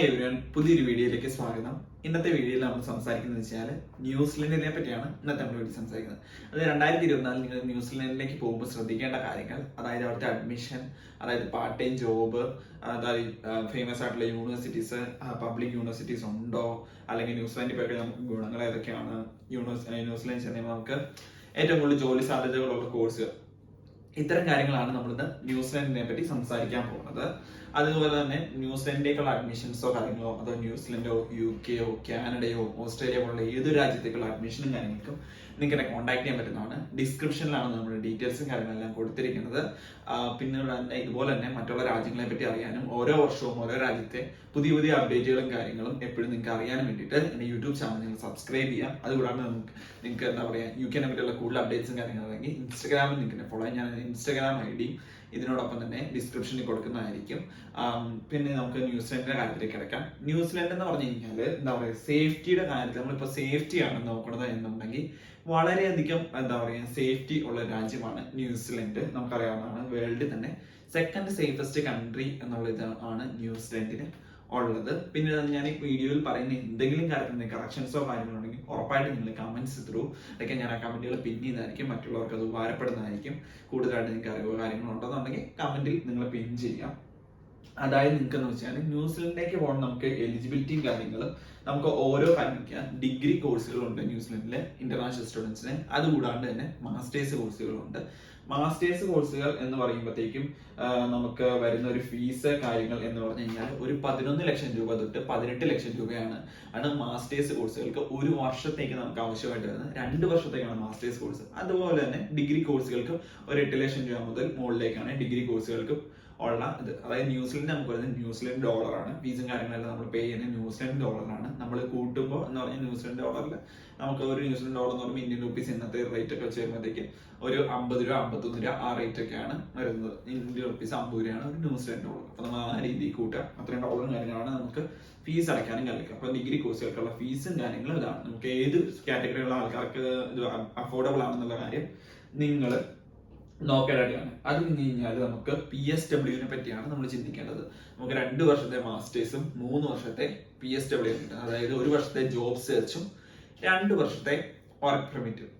പുതിയൊരു വീഡിയോയിലേക്ക് സ്വാഗതം. ഇന്നത്തെ വീഡിയോയിൽ നമ്മൾ സംസാരിക്കുന്നത് വെച്ചാൽ ന്യൂസിലൻഡിനെ പറ്റിയാണ് ഇന്നത്തെ നമ്മൾ വീഡിയോ സംസാരിക്കുന്നത്. അത് 2024 നിങ്ങൾ ന്യൂസിലൻഡിലേക്ക് പോകുമ്പോൾ ശ്രദ്ധിക്കേണ്ട കാര്യങ്ങൾ, അതായത് അവിടുത്തെ അഡ്മിഷൻ, അതായത് പാർട്ട് ടൈം ജോബ്, അതായത് ഫേമസ് ആയിട്ടുള്ള യൂണിവേഴ്സിറ്റീസ്, പബ്ലിക് യൂണിവേഴ്സിറ്റീസ് ഉണ്ടോ, അല്ലെങ്കിൽ ന്യൂസിലൻഡിൽ പോയി നമുക്ക് ഗുണങ്ങൾ ഏതൊക്കെയാണ്, ന്യൂസിലൻഡ് ചെന്നപ്പോൾ നമുക്ക് ഏറ്റവും കൂടുതൽ ജോലി സാധ്യതകളുള്ള കോഴ്സുകൾ, ഇത്തരം കാര്യങ്ങളാണ് നമ്മളിന്ന് ന്യൂസിലൻഡിനെ പറ്റി സംസാരിക്കാൻ പോകുന്നത്. അതുപോലെ തന്നെ ന്യൂസിലൻഡിലേക്കുള്ള അഡ്മിഷൻസോ കാര്യങ്ങളോ, അതോ ന്യൂസിലൻഡോ UK കാനഡയോ ഓസ്ട്രേലിയ പോലുള്ള ഏതൊരു രാജ്യത്തേക്കുള്ള അഡ്മിഷനും കാര്യങ്ങൾക്കും നിങ്ങൾക്ക് എന്നെ കോൺടാക്ട് ചെയ്യാൻ പറ്റുന്നതാണ്. ഡിസ്ക്രിപ്ഷനിലാണ് നമ്മുടെ ഡീറ്റെയിൽസും കാര്യങ്ങളെല്ലാം കൊടുത്തിരിക്കുന്നത്. പിന്നെ ഇതുപോലെ തന്നെ മറ്റുള്ള രാജ്യങ്ങളെ പറ്റി അറിയാനും ഓരോ വർഷവും ഓരോ രാജ്യത്തെ പുതിയ പുതിയ അപ്ഡേറ്റുകളും കാര്യങ്ങളും എപ്പോഴും നിങ്ങൾക്ക് അറിയാനും വേണ്ടിയിട്ട് എൻ്റെ യൂട്യൂബ് ചാനൽ നിങ്ങൾ സബ്സ്ക്രൈബ് ചെയ്യാം. അതുകൂടാണ്ട് നിങ്ങൾക്ക് എന്താ പറയുക, UK പറ്റിയുള്ള കൂടുതൽ അപ്ഡേറ്റ്സും കാര്യങ്ങളല്ലെങ്കിൽ ഇൻസ്റ്റാഗ്രാമിൽ നിങ്ങൾക്ക് ഫോളോ ചെയ്യാൻ. ഞാൻ ഇൻസ്റ്റാഗ്രാം ID ഇതിനോടൊപ്പം തന്നെ ഡിസ്ക്രിപ്ഷനിൽ കൊടുക്കുന്നതായിരിക്കും. പിന്നെ നമുക്ക് ന്യൂസിലൻഡിന്റെ കാര്യത്തിലേക്ക് കിടക്കാം. ന്യൂസിലൻഡ് എന്ന് പറഞ്ഞു കഴിഞ്ഞാൽ എന്താ പറയുക, സേഫ്റ്റിയുടെ കാര്യത്തിൽ നമ്മളിപ്പോൾ സേഫ്റ്റിയാണ് നോക്കുന്നത് എന്നുണ്ടെങ്കിൽ വളരെയധികം എന്താ പറയുക സേഫ്റ്റി ഉള്ള രാജ്യമാണ് ന്യൂസിലൻഡ്. നമുക്കറിയാവുന്നതാണ്, വേൾഡിൽ തന്നെ സെക്കൻഡ് സേഫസ്റ്റ് കൺട്രി എന്നുള്ള ഇതാണ് ന്യൂസിലൻഡിന് ഉള്ളത്. പിന്നെ ഞാൻ ഈ വീഡിയോയിൽ പറയുന്ന എന്തെങ്കിലും കാര്യത്തിൽ കറക്ഷൻസോ കാര്യങ്ങളുണ്ടെങ്കിൽ ഉറപ്പായിട്ട് നിങ്ങൾ കമന്റ്സ് ത്രൂ അതൊക്കെ ഞാൻ ആ കമന്റുകൾ പിൻ ചെയ്തായിരിക്കും, മറ്റുള്ളവർക്ക് അത് ഉപകാരപ്പെടുന്നതായിരിക്കും. കൂടുതലായിട്ട് നിങ്ങൾക്ക് അറിവോ കാര്യങ്ങളുണ്ടെന്നുണ്ടെങ്കിൽ കമന്റിൽ നിങ്ങൾ പിൻ ചെയ്യാം. അതായത് നിങ്ങൾക്ക് എന്ന് വെച്ചാൽ ന്യൂസിലൻഡിലേക്ക് പോകണം, നമുക്ക് എലിജിബിലിറ്റിയും കാര്യങ്ങളും നമുക്ക് ഓരോ കാര്യങ്ങൾ ഡിഗ്രി കോഴ്സുകളുണ്ട് ന്യൂസിലൻഡിലെ ഇന്റർനാഷണൽ സ്റ്റുഡൻസിന്. അതുകൂടാണ്ട് തന്നെ മാസ്റ്റേഴ്സ് കോഴ്സുകളുണ്ട്. മാസ്റ്റേഴ്സ് കോഴ്സുകൾ എന്ന് പറയുമ്പോഴത്തേക്കും നമുക്ക് വരുന്ന ഒരു ഫീസ് കാര്യങ്ങൾ എന്ന് പറഞ്ഞു കഴിഞ്ഞാൽ ഒരു 11 ലക്ഷം രൂപ തൊട്ട് 18 ലക്ഷം രൂപയാണ് മാസ്റ്റേഴ്സ് കോഴ്സുകൾക്ക് ഒരു വർഷത്തേക്ക് നമുക്ക് ആവശ്യമായിട്ട് വരുന്നത്. 2 വർഷത്തേക്കാണ് മാസ്റ്റേഴ്സ് കോഴ്സ്. അതുപോലെ തന്നെ ഡിഗ്രി കോഴ്സുകൾക്ക് ഒരു 8 ലക്ഷം രൂപ മുതൽ മുകളിലേക്കാണ് ഡിഗ്രി കോഴ്സുകൾക്ക് ഉള്ള ഇത്. അതായത് ന്യൂസിലൻഡ് നമുക്ക് വരുന്നത് ന്യൂസിലൻഡ് ഡോളറാണ്. ഫീസും കാര്യങ്ങളെല്ലാം നമ്മൾ പേ ചെയ്യുന്നത് ന്യൂസിലൻഡ് ഡോളറാണ്. നമ്മൾ കൂട്ടുമ്പോൾ എന്ന് പറഞ്ഞാൽ ന്യൂസിലൻഡ് ഡോളറിൽ നമുക്ക് ഒരു ന്യൂസിലൻഡ് ഡോളർ എന്ന് പറയുമ്പോൾ ഇന്ത്യൻ റുപ്പീസ് ഇന്നത്തെ റേറ്റ് ഒക്കെ വെച്ച് വരുമ്പോഴത്തേക്ക് ഒരു 50 രൂപ 51 രൂപ ആ റേറ്റ് ഒക്കെയാണ് വരുന്നത്. ഇന്ത്യൻ റുപ്പീസ് 50 രൂപയാണ് ഒരു ന്യൂസിലൻഡ് ഡോളർ. അപ്പൊ നമ്മൾ ആ രീതിയിൽ കൂട്ടുക, അത്രയും ഡോളറും കാര്യങ്ങളാണ് നമുക്ക് ഫീസ് അടയ്ക്കാനും കഴിക്കുക. അപ്പൊ ഡിഗ്രി കോഴ്സുകൾക്കുള്ള ഫീസും കാര്യങ്ങളും ഇതാണ്. നമുക്ക് ഏത് കാറ്റഗറിയുള്ള ആൾക്കാർക്ക് ഇത് അഫോർഡബിൾ ആണെന്നുള്ള കാര്യം നിങ്ങൾ നോക്കേണ്ടതാണ്. അത് കഴിഞ്ഞ് കഴിഞ്ഞാൽ നമുക്ക് PSW പറ്റിയാണ് നമ്മൾ ചിന്തിക്കേണ്ടത്. നമുക്ക് 2 വർഷത്തെ മാസ്റ്റേഴ്സും 3 വർഷത്തെ PSW കിട്ടും. അതായത് 1 വർഷത്തെ ജോബ് സെർച്ചും 2 വർഷത്തെ വർക്ക് പെർമിറ്റും.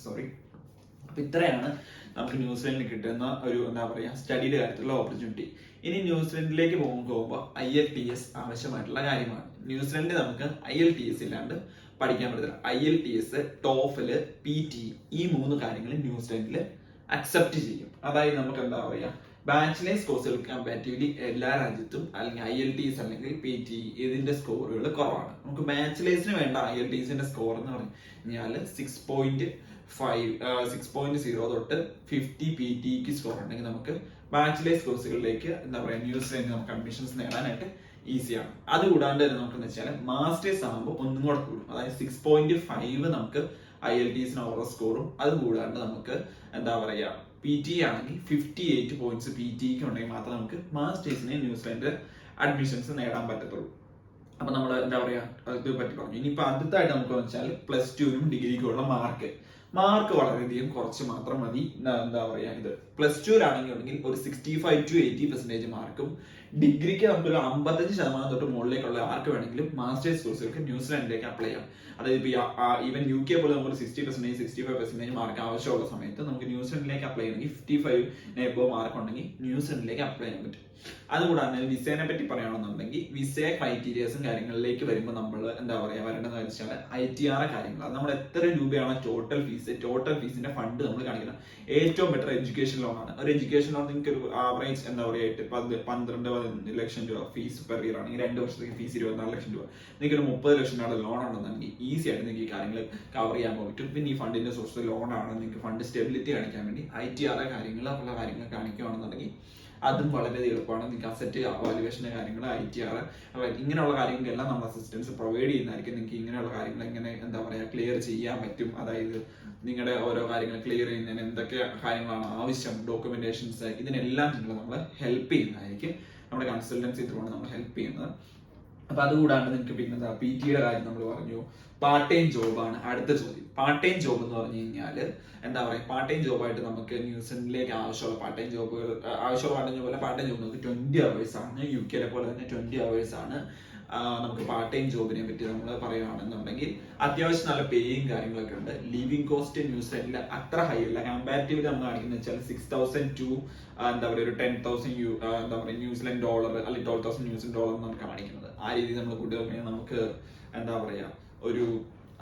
സോറി. അപ്പൊ ഇത്രയാണ് നമുക്ക് ന്യൂസിലൻഡിൽ കിട്ടുന്ന ഒരു എന്താ പറയാ സ്റ്റഡിയുടെ കാര്യത്തിലുള്ള ഓപ്പർച്യൂണിറ്റി. ഇനി ന്യൂസിലൻഡിലേക്ക് പോകുമ്പോൾ IELTS ആവശ്യമായിട്ടുള്ള കാര്യമാണ്. ന്യൂസിലൻഡിൽ നമുക്ക് IELTS ഇല്ലാണ്ട് പഠിക്കാൻ പറ്റില്ല. IELTS, TOEFL, PTE ഈ 3 കാര്യങ്ങൾ ന്യൂസിലൻഡിൽ അക്സെപ്റ്റ് ചെയ്യും. അതായത് നമുക്ക് എന്താ പറയാ ബാച്ചിലേഴ്സ് കോഴ്സുകൾക്ക് കമ്പാരിറ്റീവ്ലി എല്ലാ രാജ്യത്തും അല്ലെങ്കിൽ IELTS അല്ലെങ്കിൽ PTE ഇതിന്റെ സ്കോറുകൾ കുറവാണ്. നമുക്ക് ബാച്ചിലേഴ്സിന് വേണ്ട IELTSന്റെ സ്കോർ എന്ന് പറഞ്ഞാൽ 6.0 തൊട്ട് 50 PTEക്ക് സ്കോർ ഉണ്ടെങ്കിൽ നമുക്ക് ബാച്ചിലേഴ്സ് കോഴ്സുകളിലേക്ക് എന്താ പറയാ ന്യൂസിലൻഡിൽ നമുക്ക് അഡ്മിഷൻസ് നേടാനായിട്ട് ഈസിയാണ്. അതുകൂടാണ്ട് തന്നെ നമുക്ക് എന്ന് വെച്ചാൽ മാസ്റ്റേഴ്സ് ആകുമ്പോൾ ഒന്നും കൂടെ കൂടും. അതായത് 6.5 നമുക്ക് IELTSന് ഓവർ സ്കോറും, അതുകൂടാണ്ട് നമുക്ക് എന്താ പറയാ PTE ആണെങ്കിൽ 58 പോയിന്റ്സ് PTEക്ക് ഉണ്ടെങ്കിൽ മാത്രമേ നമുക്ക് മാസ്റ്റേഴ്സിന് ന്യൂസിലൻഡ് അഡ്മിഷൻസ് നേടാൻ പറ്റത്തുള്ളൂ. അപ്പൊ നമ്മൾ എന്താ പറയാ ഇത് പറ്റി പറഞ്ഞു. ഇനിയിപ്പോ ആദ്യത്തായിട്ട് നമുക്ക് വെച്ചാൽ +2നും ഡിഗ്രിക്കും ഉള്ള മാർക്ക് വളരെയധികം കുറച്ച് മാത്രം മതി. എന്താ പറയാ ഇത് +2ലാണെങ്കിൽ ഒരു 65 to 80% മാർക്കും, ഡിഗ്രിക്ക് നമുക്കൊരു 55% തൊട്ട് മുകളിലേക്കുള്ള ആർക്ക് വേണമെങ്കിലും മാസ്റ്റേഴ്സ് കോഴ്സുകൾക്ക് ന്യൂസിലൻഡിലേക്ക് അപ്ലൈ ചെയ്യാം. അതായത് ഈവൻ UK പോലെ നമുക്ക് 60% 65% മാർക്ക് ആവശ്യമുള്ള സമയത്ത് നമുക്ക് ന്യൂസിലൻഡിലേക്ക് അപ്ലൈ ചെയ്യണമെങ്കിൽ 55 മാർക്ക് ഉണ്ടെങ്കിൽ ന്യൂസിലൻഡിലേക്ക് അപ്ലൈ ചെയ്യാൻ പറ്റും. അതുകൂടാതെ വിസേനെ പറ്റി പറയുകയാണെന്നുണ്ടെങ്കിൽ വിസ ക്രൈറ്റീരിയസും കാര്യങ്ങളിലേക്ക് വരുമ്പോൾ നമ്മൾ എന്താ പറയാ വരേണ്ടതെന്ന് വെച്ചാൽ ITR കാര്യങ്ങൾ. അത് നമ്മൾ എത്ര രൂപയാണ് ടോട്ടൽ ഫീസിന്റെ ഫണ്ട് നമ്മൾ കാണിക്കണം. ഏറ്റവും ബെറ്റർ എഡ്യൂക്കേഷൻ ലോൺ ആണ്. ഒരു എഡ്യൂക്കേഷൻ ലോൺ നിങ്ങൾക്ക് ഒരു ആവറേജ് എന്താ പറയുക 12 ലക്ഷം രൂപ ഫീസ് പെർ ഇയർ ആണെങ്കിൽ 2 വർഷത്തേക്ക് ഫീസ് 24 ലക്ഷം രൂപ. നിങ്ങൾക്ക് ഒരു 30 ലക്ഷം രൂപയുടെ ലോൺ ആണെന്നുണ്ടെങ്കിൽ ഈസി ആയിട്ട് നിങ്ങൾക്ക് ഈ കാര്യങ്ങൾ കവർ ചെയ്യാൻ പറ്റും. പിന്നെ ഈ ഫണ്ടിന്റെ സോഴ്സ് ലോൺ ആണ്, നിങ്ങൾക്ക് ഫണ്ട് സ്റ്റെബിലിറ്റി കാണിക്കാൻ വേണ്ടി ITR കാര്യങ്ങൾ ഉള്ള കാര്യങ്ങൾ കാണിക്കുകയാണെന്നുണ്ടെങ്കിൽ അതും വളരെ എളുപ്പമാണ്. നിങ്ങൾക്ക് അസറ്റ് വാല്യുവേഷന്റെ കാര്യങ്ങൾ ITR ഇങ്ങനെയുള്ള കാര്യങ്ങളെല്ലാം നമ്മൾ അസിസ്റ്റൻസ് പ്രൊവൈഡ് ചെയ്യുന്നതായിരിക്കും. നിങ്ങൾക്ക് ഇങ്ങനെയുള്ള കാര്യങ്ങൾ എങ്ങനെ എന്താ പറയാ ക്ലിയർ ചെയ്യാൻ പറ്റും, അതായത് നിങ്ങളുടെ ഓരോ കാര്യങ്ങൾ ക്ലിയർ ചെയ്യുന്നതിന് എന്തൊക്കെ കാര്യങ്ങളാണ് ആവശ്യം, ഡോക്യുമെന്റേഷൻസ്, ഇതിനെല്ലാം നമ്മൾ ഹെൽപ്പ് ചെയ്യുന്നതായിരിക്കും. നമ്മുടെ കൺസൾട്ടൻസി ത്രൂ ആണ് നമ്മൾ ഹെൽപ്പ് ചെയ്യുന്നത്. അപ്പൊ അതുകൂടാണ്ട് നിങ്ങൾക്ക് പിന്നെ PT കാര്യം നമ്മൾ പറഞ്ഞു. പാർട്ട് ടൈം ജോബാണ് അടുത്ത ചോദ്യം. പാർട്ട് ടൈം ജോബ് എന്ന് പറഞ്ഞു കഴിഞ്ഞാൽ എന്താ പറയുക, പാർട്ട് ടൈം ജോബായിട്ട് നമുക്ക് ന്യൂസിലൻഡിലേക്ക് ആവശ്യമുള്ള പാർട്ട് ടൈം ജോബുകൾ, ആവശ്യമുള്ള പാർട്ട് ടൈം ജോബ് നമുക്ക് 20 hours ആണ്. UK പോലെ തന്നെ 20 hours ആണ്. നമുക്ക് പാർട്ട് ടൈം ജോബിനെ പറ്റി നമ്മൾ പറയുകയാണെന്നുണ്ടെങ്കിൽ അത്യാവശ്യം നല്ല പേയും കാര്യങ്ങളൊക്കെ ഉണ്ട്. ലിവിംഗ് കോസ്റ്റ് ന്യൂസിലൻഡിൽ അത്ര ഹൈ അല്ല. കമ്പാരിറ്റീവ്ലി നമ്മൾ കാണിക്കുന്നത് വെച്ചാൽ 6,000 to എന്താ പറയുക ഒരു 10,000 എന്താ പറയുക ന്യൂസിലൻഡ് ഡോളർ അല്ലെങ്കിൽ 12,000 ന്യൂസിലൻഡ് ഡോളർ എന്നാണ് കാണിക്കുന്നത്. ആ രീതിയിൽ നമ്മൾ കൂട്ടി നമുക്ക് എന്താ പറയുക ഒരു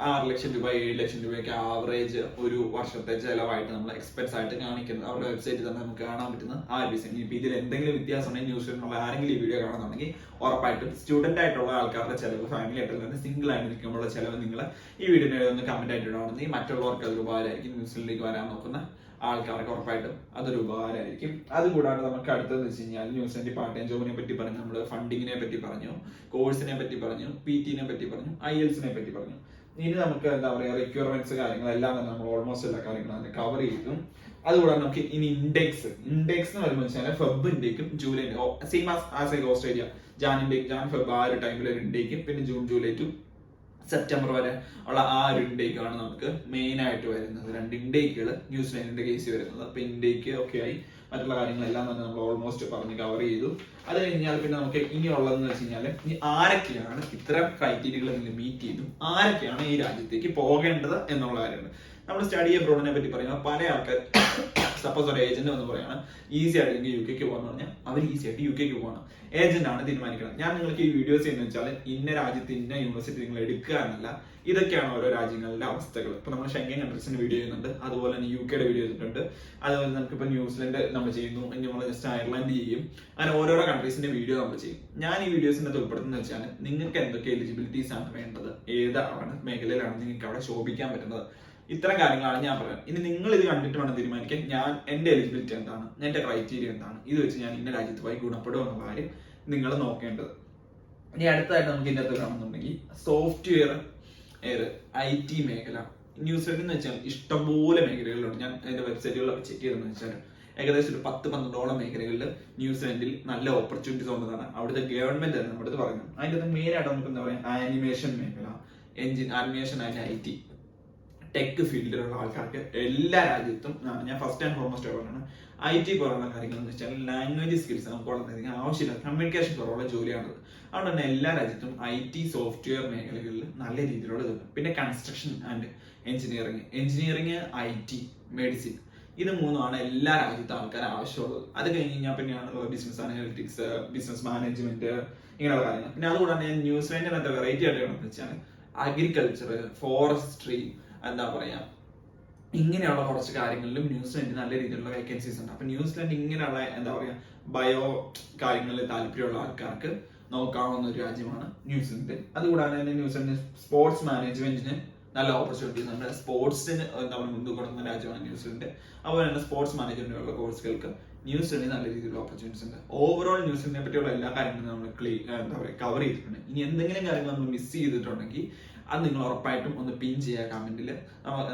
6 ലക്ഷം രൂപ 7 ലക്ഷം രൂപയൊക്കെ ആവറേജ് ഒരു വർഷത്തെ ചെലവായിട്ട് നമ്മൾ എക്സ്പെൻസ് ആയിട്ട് കാണിക്കുന്നത് അവരുടെ വെബ്സൈറ്റിൽ തന്നെ നമുക്ക് കാണാൻ പറ്റുന്ന ആ ഒരു ഡിസൈൻ. ഇപ്പൊ ഇതിൽ എന്തെങ്കിലും വ്യത്യാസം ഉണ്ടെങ്കിൽ ന്യൂസിലൻഡിലുള്ള ആരെങ്കിലും ഈ വീഡിയോ കാണുന്നുണ്ടെങ്കിൽ ഉറപ്പായിട്ടും സ്റ്റുഡന്റ് ആയിട്ടുള്ള ആൾക്കാരുടെ ചെലവ്, ഫാമിലി ആയിട്ടുള്ള സിംഗിൾ ആയിട്ട് നിൽക്കുമ്പോഴുള്ള ചെലവ് നിങ്ങൾ ഈ വീഡിയോ ഒന്ന് കമന്റ് ആയിട്ട് ഇടുകയാണെങ്കിൽ മറ്റുള്ളവർക്ക് അതൊരു ഉപകാരമായിരിക്കും. ന്യൂസിലൻഡിലേക്ക് വരാൻ നോക്കുന്ന ആൾക്കാർക്ക് ഉറപ്പായിട്ടും അതൊരു ഉപകാരമായിരിക്കും. അതുകൂടാണ്ട് നമുക്ക് അടുത്തതെന്ന് വെച്ച് കഴിഞ്ഞാൽ ന്യൂസിലൻഡ് പാർട്ട് ടൈം ജോബിനെ പറ്റി പറഞ്ഞു, നമ്മൾ ഫണ്ടിങ്ങിനെ പറ്റി പറഞ്ഞു, കോഴ്സിനെ പറ്റി പറഞ്ഞു, PT പറ്റി പറഞ്ഞു, IELTS പറ്റി പറഞ്ഞു. ഇനി നമുക്ക് എന്താ പറയുക റിക്വയർമെന്റ്സ് കാര്യങ്ങളെല്ലാം തന്നെ നമ്മൾ ഓൾമോസ്റ്റ് എല്ലാ കാര്യങ്ങളും തന്നെ കവർ ചെയ്തു. അതുകൂടാതെ നമുക്ക് ഇനി ഇൻഡെക്സ് എന്ന് പറയുമ്പോൾ വെച്ചാൽ ഫെബ് ഇൻഡേക്കും July same as like Australia Jan Feb ആ ഒരു ടൈമിൽ ഒരു ഇൻഡേക്കും പിന്നെ ജൂൺ ജൂലൈ ടു സെപ്റ്റംബർ വരെ ഉള്ള ആ ഒരു ഇൻഡേക്കാണ് നമുക്ക് മെയിൻ ആയിട്ട് വരുന്നത്. 2 ഇൻഡേക്കുകൾ ന്യൂസിലൻഡിന്റെ കേസ് വരുന്നത്. അപ്പൊ ഇൻഡേക്ക് ഒക്കെ ആയി മറ്റുള്ള കാര്യങ്ങളെല്ലാം തന്നെ നമ്മൾ ഓൾമോസ്റ്റ് പറഞ്ഞ് കവർ ചെയ്തു. അത് കഴിഞ്ഞാൽ പിന്നെ നമുക്ക് ഇനി ഉള്ളതെന്ന് വെച്ച് കഴിഞ്ഞാൽ ഇനി ആരൊക്കെയാണ് ഇത്തരം ക്രൈറ്റീരിയകൾ നിങ്ങൾ മീറ്റ് ചെയ്തു, ആരൊക്കെയാണ് ഈ രാജ്യത്തേക്ക് പോകേണ്ടത് എന്നുള്ള കാര്യമുണ്ട്. നമ്മൾ സ്റ്റഡി അബ്രോഡിനെ പറ്റി പറയുമ്പോൾ പല ആൾക്കാർ സപ്പോസ് ഒരു ഏജന്റ് എന്ന് പറയുകയാണ് ഈസി ആയിട്ട് നിങ്ങൾക്ക് UK പോകാന്ന് പറഞ്ഞാൽ അവർ ഈസി ആയിട്ട് UK പോകണം. ഏജന്റ് ആണ് തീരുമാനിക്കണം. ഞാൻ നിങ്ങൾക്ക് ഈ വീഡിയോസ് എന്ന് വെച്ചാൽ ഇന്ന രാജ്യത്ത് ഇന്ന യൂണിവേഴ്സിറ്റി നിങ്ങൾ എടുക്കുക എന്നല്ല, ഇതൊക്കെയാണ് ഓരോ രാജ്യങ്ങളിലെ അവസ്ഥകൾ. ഇപ്പൊ നമ്മൾ ഷെങ്കൻ കൺട്രീസിന്റെ വീഡിയോ ചെയ്യുന്നുണ്ട്, അതുപോലെ തന്നെ UK വീഡിയോ ചെയ്തിട്ടുണ്ട്. അതുപോലെ നമുക്ക് ഇപ്പൊ ന്യൂസിലൻഡ് നമ്മൾ ചെയ്യുന്നു, ഇനി നമ്മൾ ജസ്റ്റ് അയർലൻഡ് ചെയ്യും. അങ്ങനെ ഓരോരോ കൺട്രീസിന്റെ വീഡിയോ നമ്മൾ ചെയ്യും. ഞാൻ ഈ വീഡിയോസിന്റെ ഉൾപ്പെടുത്തുന്നത് വെച്ചാൽ നിങ്ങൾക്ക് എന്തൊക്കെ എലിജിബിലിറ്റീസ് ആണ് വേണ്ടത്, ഏതാണ് മേഖലയിലാണ് നിങ്ങൾക്ക് അവിടെ ശോഭിക്കാൻ പറ്റുന്നത്, ഇത്തരം കാര്യങ്ങളാണ് ഞാൻ പറയുന്നത്. ഇനി നിങ്ങൾ ഇത് കണ്ടിട്ട് വേണം തീരുമാനിക്കാൻ ഞാൻ എന്റെ എലിജിബിലിറ്റി എന്താണ്, എന്റെ ക്രൈറ്റീരിയ എന്താണ്, ഇത് വെച്ച് ഞാൻ ഇന്ന രാജ്യത്ത് പോയി ഗുണപ്പെടുമോ എന്നുള്ള കാര്യം നിങ്ങൾ നോക്കേണ്ടത്. ഇനി അടുത്തതായിട്ട് നമുക്ക് ഇതിൻ്റെ അകത്ത് കാണുന്നുണ്ടെങ്കിൽ സോഫ്റ്റ്വെയർ IT മേഖല ന്യൂസിലൻഡ് എന്ന് വെച്ചാൽ ഇഷ്ടംപോലെ മേഖലകളുണ്ട്. ഞാൻ അതിന്റെ വെബ്സൈറ്റുകളിലൊക്കെ ചെക്ക് ചെയ്തെന്ന് വെച്ചാൽ ഏകദേശം ഒരു 10-12ഓളം മേഖലകളിൽ ന്യൂസിലൻഡിൽ നല്ല ഓപ്പർച്യൂണിറ്റീസ് ഉള്ളതാണ് അവിടുത്തെ ഗവൺമെന്റ് തന്നെ നമ്മുടെ അടുത്ത് പറയുന്നത്. അതിൻ്റെ മെയിൻ ആയിട്ട് നമുക്ക് എന്താ പറയുക ആനിമേഷൻ മേഖല, ആനിമേഷൻ ആൻഡ് IT ടെക് ഫീൽഡിലുള്ള ആൾക്കാർക്ക് എല്ലാ രാജ്യത്തും ഞാൻ ഫസ്റ്റ് ആൻഡ് ഫോർമോസ്റ്റ് പറയുന്നത് IT പോലുള്ള കാര്യങ്ങൾ എന്ന് വെച്ചാൽ ലാംഗ്വേജ് സ്കിൽസ് നമുക്ക് വളരെയധികം ആവശ്യമില്ല, കമ്മ്യൂണിക്കേഷൻ കുറവുള്ള ജോലിയാണത്. അതുകൊണ്ട് തന്നെ എല്ലാ രാജ്യത്തും IT സോഫ്റ്റ്വെയർ മേഖലകളിൽ നല്ല രീതിയിലുള്ള ഇതുണ്ട്. പിന്നെ construction and engineering IT medicine, ഇത് മൂന്നുമാണ് എല്ലാ രാജ്യത്തും ആൾക്കാർ ആവശ്യമുള്ളത്. അത് കഴിഞ്ഞ് കഴിഞ്ഞാൽ പിന്നെയാണ് ബിസിനസ് അനലിറ്റിക്സ്, ബിസിനസ് മാനേജ്മെന്റ്, ഇങ്ങനെയുള്ള കാര്യങ്ങൾ. പിന്നെ അതുകൂടാണ്ട് ഞാൻ ന്യൂസിലൻഡിനകത്തെ വെറൈറ്റി ആയിട്ട് വെച്ചാൽ അഗ്രികൾച്ചർ, ഫോറസ്ട്രി, എന്താ പറയാ ഇങ്ങനെയുള്ള കുറച്ച് കാര്യങ്ങളിലും ന്യൂസിലൻഡ് നല്ല രീതിയിലുള്ള വേക്കൻസീസ് ഉണ്ട്. അപ്പൊ ന്യൂസിലൻഡ് ഇങ്ങനെയുള്ള എന്താ പറയാ ബയോ കാര്യങ്ങളിൽ താല്പര്യമുള്ള ആൾക്കാർക്ക് നോക്കാവുന്ന ഒരു രാജ്യമാണ് ന്യൂസിലൻഡ്. അതുകൂടാതെ തന്നെ ന്യൂസിലൻഡ് സ്പോർട്സ് മാനേജ്മെന്റിന് നല്ല ഓപ്പർച്യൂണിറ്റീസ് ഉണ്ട്. സ്പോർട്സിന് എന്താ പറയുക മുൻതൂക്കം കൊടുക്കുന്ന രാജ്യമാണ് ന്യൂസിലൻഡ്. അതുപോലെ തന്നെ സ്പോർട്സ് മാനേജ്മെന്റിനുള്ള കോഴ്സുകൾക്ക് ന്യൂസിലൻഡിൽ നല്ല രീതിയിലുള്ള ഓപ്പർച്യൂണിറ്റീസ് ഉണ്ട്. ഓവറോൾ ന്യൂസിലൻഡിനെ പറ്റിയുള്ള എല്ലാ കാര്യങ്ങളും നമ്മൾ എന്താ പറയുക കവർ ചെയ്തിട്ടുണ്ട്. ഇനി എന്തെങ്കിലും കാര്യങ്ങൾ നമ്മൾ മിസ് ചെയ്തിട്ടുണ്ടെങ്കിൽ അത് നിങ്ങൾ ഉറപ്പായിട്ടും ഒന്ന് പിൻ ചെയ്യുക കമന്റിൽ.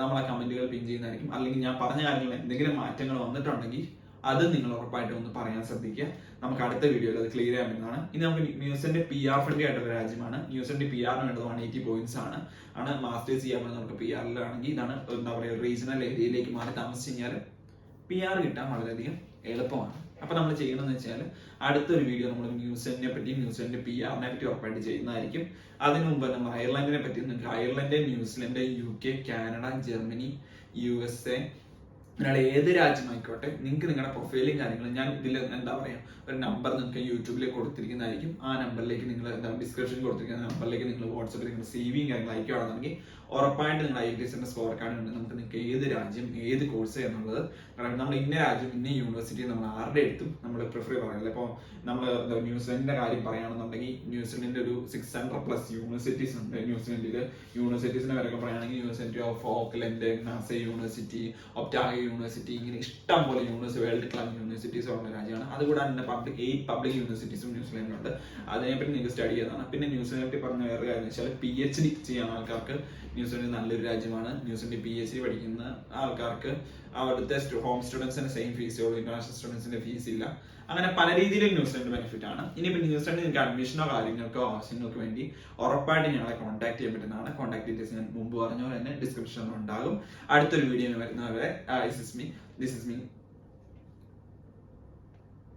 നമ്മളെ കമന്റുകൾ പിൻ ചെയ്യുന്നതായിരിക്കും. അല്ലെങ്കിൽ ഞാൻ പറഞ്ഞ കാര്യങ്ങളിൽ എന്തെങ്കിലും മാറ്റങ്ങൾ വന്നിട്ടുണ്ടെങ്കിൽ അത് നിങ്ങൾ ഉറപ്പായിട്ടും ഒന്ന് പറയാൻ ശ്രദ്ധിക്കുക. നമുക്ക് അടുത്ത വീഡിയോയിൽ അത് ക്ലിയർ ചെയ്യാൻ പറ്റുന്നതാണ്. ഇനി നമുക്ക് ന്യൂസിലൻഡ് PR ഫ്രണ്ട്ലി ആയിട്ടുള്ള രാജ്യമാണ്. ന്യൂസിലൻഡ് PR വേണ്ടത് 180 points ആണ്. മാസ്റ്റേഴ്സ് ചെയ്യാൻ പറ്റുന്നത് നമുക്ക് PR-ലാണെങ്കിൽ ഇതാണ് എന്താ പറയുക റീജിയണൽ ഏരിയയിലേക്ക് മാറി താമസിച്ച് കഴിഞ്ഞാൽ PR കിട്ടാൻ വളരെയധികം എളുപ്പമാണ്. അപ്പൊ നമ്മൾ ചെയ്യണമെന്ന് വെച്ചാൽ അടുത്തൊരു വീഡിയോ നമ്മൾ ന്യൂസിലൻഡിനെ പറ്റി, ന്യൂസിലൻഡ് PR-നെ പറ്റി ഉറപ്പായിട്ട് ചെയ്യുന്നതായിരിക്കും. അതിനു മുമ്പ് നമ്മൾ അയർലൻഡിനെ പറ്റി, നിങ്ങൾക്ക് Ireland, New Zealand, UK, Canada, Germany, USA നിങ്ങളുടെ ഏത് രാജ്യമായിക്കോട്ടെ നിങ്ങൾക്ക് നിങ്ങളുടെ പ്രൊഫൈലും കാര്യങ്ങളും ഞാൻ ഇതിൽ എന്താ പറയാ ഒരു നമ്പർ നിങ്ങൾക്ക് യൂട്യൂബിൽ കൊടുത്തിരിക്കുന്നതായിരിക്കും. ആ നമ്പറിലേക്ക് നിങ്ങൾ എന്താ ഡിസ്ക്രിപ്ഷൻ കൊടുത്തിരിക്കുന്ന നമ്പറിലേക്ക് നിങ്ങൾ വാട്സാപ്പിൽ നിങ്ങളുടെ CVയും കാര്യങ്ങൾ അയക്കുകയാണെന്നുണ്ടെങ്കിൽ ഉറപ്പായിട്ട് നിങ്ങൾ IELTS സ്കോർ കാർഡ് ഉണ്ട്. നിങ്ങൾക്ക് ഏത് രാജ്യം ഏത് കോഴ്സ് എന്നുള്ളത് നമ്മൾ ഇന്ന രാജ്യം ഇന്ന യൂണിവേഴ്സിറ്റി നമ്മൾ ആരുടെ അടുത്തും നമ്മൾ പ്രിഫർ പറയുന്നത്. ഇപ്പോൾ നമ്മൾ ന്യൂസിലൻഡിന്റെ കാര്യം പറയുകയാണെന്നുണ്ടെങ്കിൽ ന്യൂസിലൻഡിന്റെ ഒരു 600+ യൂണിവേഴ്സിറ്റീസ് ഉണ്ട്. ന്യൂസിലൻഡിൽ യൂണിവേഴ്സിറ്റീസിനെ വരെയൊക്കെ പറയുകയാണെങ്കിൽ university of Auckland, Massey university, Otago university, ഇങ്ങനെ ഇഷ്ടം പോലെ വേൾഡ് ക്ലാസ് യൂണിവേഴ്സിറ്റീസ് ഉള്ള രാജ്യമാണ്. അതുകൂടാതെ തന്നെ 8 പബ്ലിക് യൂണിവേഴ്സിറ്റീസും ന്യൂസിലൻഡിലുണ്ട്. അതിനെപ്പറ്റി നിങ്ങൾക്ക് സ്റ്റഡി ചെയ്തതാണ്. പിന്നെ ന്യൂസിലൻഡിനെ പറ്റി പറഞ്ഞ വേറെ കാര്യം വെച്ചാൽ PhD ചെയ്യാൻ ആൾക്കാർക്ക് ന്യൂസിലൻഡ് നല്ലൊരു രാജ്യമാണ്. ന്യൂസിലൻഡ് PhD പഠിക്കുന്ന ആൾക്കാർക്ക് അവിടുത്തെ ഹോം സ്റ്റുഡൻസിന് സെയിം ഫീസേ ഉള്ളൂ, ഇന്റർനാഷണൽ സ്റ്റുഡൻസിന്റെ ഫീസ് ഇല്ല. അങ്ങനെ പല രീതിയിലും ന്യൂസിലൻഡ് ബെനിഫിറ്റ് ആണ്. ഇനിയിപ്പോൾ ന്യൂസിലൻഡ് നിങ്ങൾക്ക് അഡ്മിഷനോ കാര്യങ്ങൾക്കോ ആവശ്യങ്ങൾക്ക് വേണ്ടി ഉറപ്പായിട്ട് ഞങ്ങളെ കോൺടാക്ട് ചെയ്യാൻ പറ്റുന്നതാണ്. കോൺടാക്ട് ഡീറ്റെയിൽസ് ഞാൻ മുമ്പ് പറഞ്ഞ പോലെ തന്നെ ഡിസ്ക്രിപ്ഷനിൽ ഉണ്ടാകും. അടുത്തൊരു വീഡിയോ വരുന്നവരെ ദിസ് ഇസ് മീ